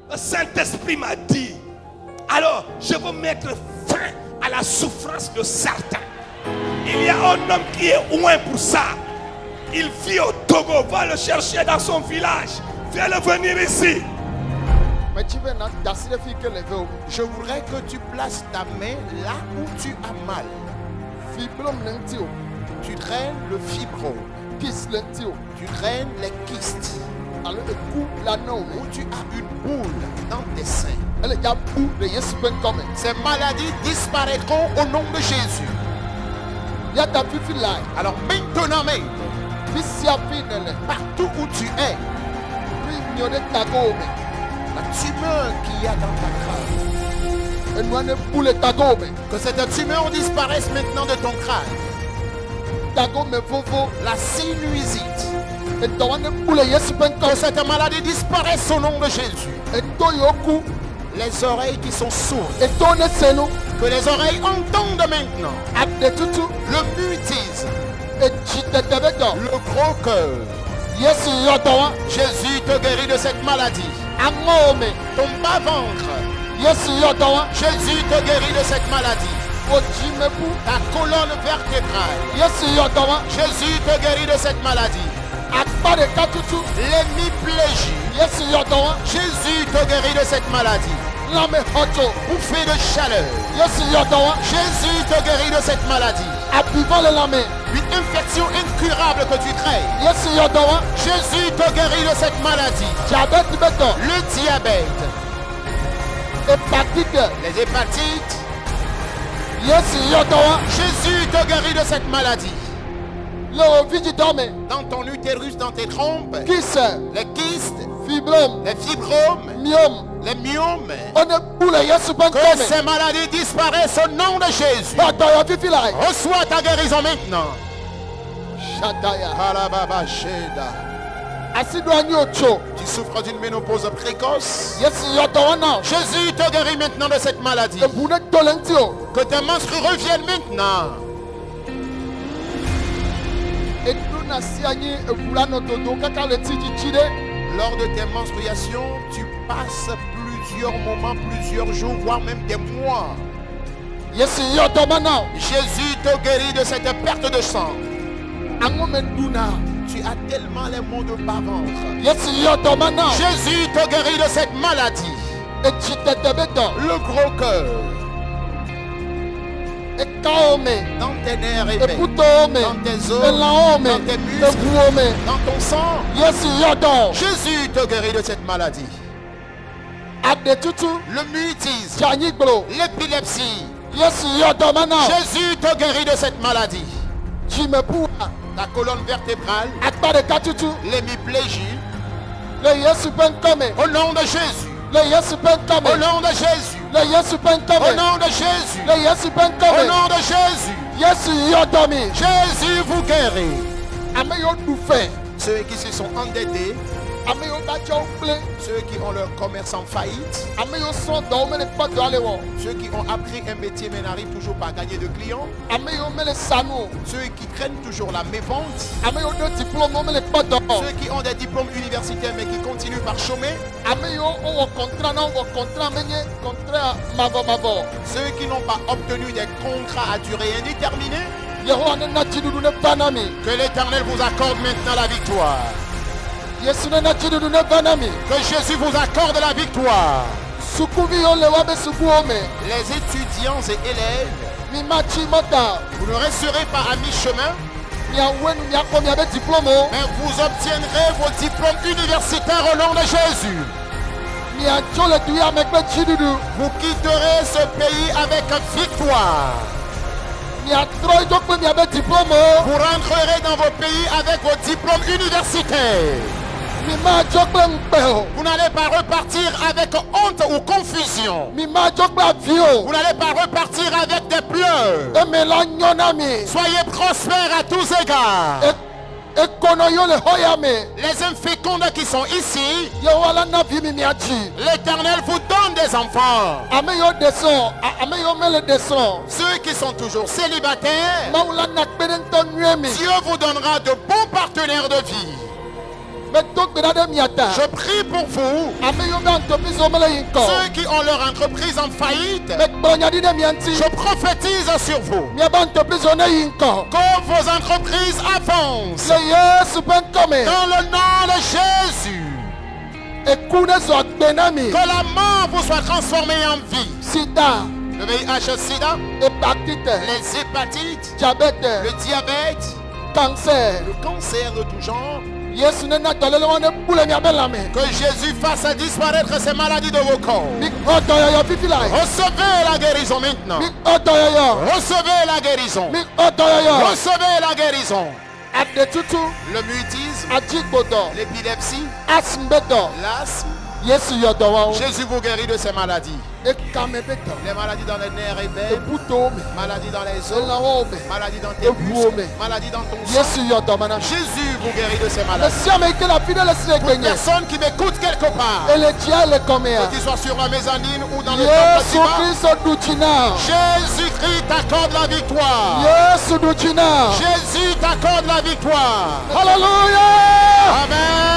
Le Saint-Esprit m'a dit, alors je veux mettre fin à la souffrance de certains. Il y a un homme qui est loin pour ça. Il vit au Togo, va le chercher dans son village. Fais-le venir ici. Je voudrais que tu places ta main là où tu as mal. Tu traînes le fibrome. Tu traînes les kystes. Où tu as une boule dans tes seins. Ces maladies disparaîtront au nom de Jésus. Alors maintenant même, partout où tu es, la tumeur qu'il y a dans ta crâne, que cette tumeur disparaisse maintenant de ton crâne. La sinusite, que cette maladie disparaisse au nom de Jésus. Les oreilles qui sont sourdes, que les oreilles entendent maintenant. Le mutisme, le gros cœur. Jésus te guérit de cette maladie. Ton bas-ventre, Jésus te guérit de cette maladie. Ta colonne vertébrale, Jésus te guérit de cette maladie. L'hémiplégie, Jésus te guérit de cette maladie. Bouffée de chaleur, Jésus te guérit de cette maladie. Une infection incurable que tu traînes, Jésus te guérit de cette maladie. Le diabète, les hépatites, Jésus te guérit de cette maladie. Dans ton utérus, dans tes trompes, les kystes, les fibromes, les myomes, que ces maladies disparaissent au nom de Jésus. Reçois ta guérison maintenant. Tu souffres d'une ménopause précoce, Jésus te guérit maintenant de cette maladie. Que tes menstrues reviennent maintenant. Lors de tes menstruations, tu passes plusieurs moments, plusieurs jours, voire même des mois. Jésus te guérit de cette perte de sang. Tu as tellement les maux de bas-ventre. Jésus te guérit de cette maladie. Le gros cœur, dans tes nerfs épais, dans tes os, dans tes muscles, dans ton sang, Jésus te guérit de cette maladie. Le mutisme, l'épilepsie, Jésus te guérit de cette maladie. Ta colonne vertébrale, l'hémiplégie, au nom de Jésus. Au nom de Jésus. Au nom de Jésus. Au nom de Jésus. Jésus vous guérit. Ceux qui se sont endettés, ceux qui ont leur commerce en faillite, ceux qui ont appris un métier mais n'arrivent toujours pas à gagner de clients, ceux qui craignent toujours la mévente, ceux qui ont des diplômes universitaires mais qui continuent par chômer, ceux qui n'ont pas obtenu des contrats à durée indéterminée, que l'Éternel vous accorde maintenant la victoire. Que Jésus vous accorde la victoire. Les étudiants et élèves, vous ne resterez pas à mi-chemin, mais vous obtiendrez vos diplômes universitaires au nom de Jésus. Vous quitterez ce pays avec victoire. Vous rentrerez dans vos pays avec vos diplômes universitaires. Vous n'allez pas repartir avec honte ou confusion. Vous n'allez pas repartir avec des pleurs. Soyez prospères à tous égards. Les infécondes qui sont ici, l'Éternel vous donne des enfants. Ceux qui sont toujours célibataires, Dieu vous donnera de bons partenaires de vie. Je prie pour vous, ceux qui ont leur entreprise en faillite. Je prophétise sur vous que vos entreprises avancent dans le nom de Jésus. Que la mort vous soit transformée en vie. Le VIH, sida, les hépatites, le diabète, le cancer de tout genre. Que Jésus fasse disparaître ces maladies de vos corps. Recevez la guérison maintenant. Recevez la guérison. Recevez la guérison. Le mutisme, l'épilepsie, l'asthme. Jésus vous guérit de ces maladies. Les maladies dans les nerfs et veines, maladies dans les os, maladies dans tes muscles, maladies dans ton sang. Jésus vous guérit de ces maladies. Pour une personne qui m'écoute quelque part, qu'il soit sur la mezzanine ou dans le bâtiment, Jésus-Christ t'accorde la victoire. Jésus t'accorde la victoire. Alléluia. Amen.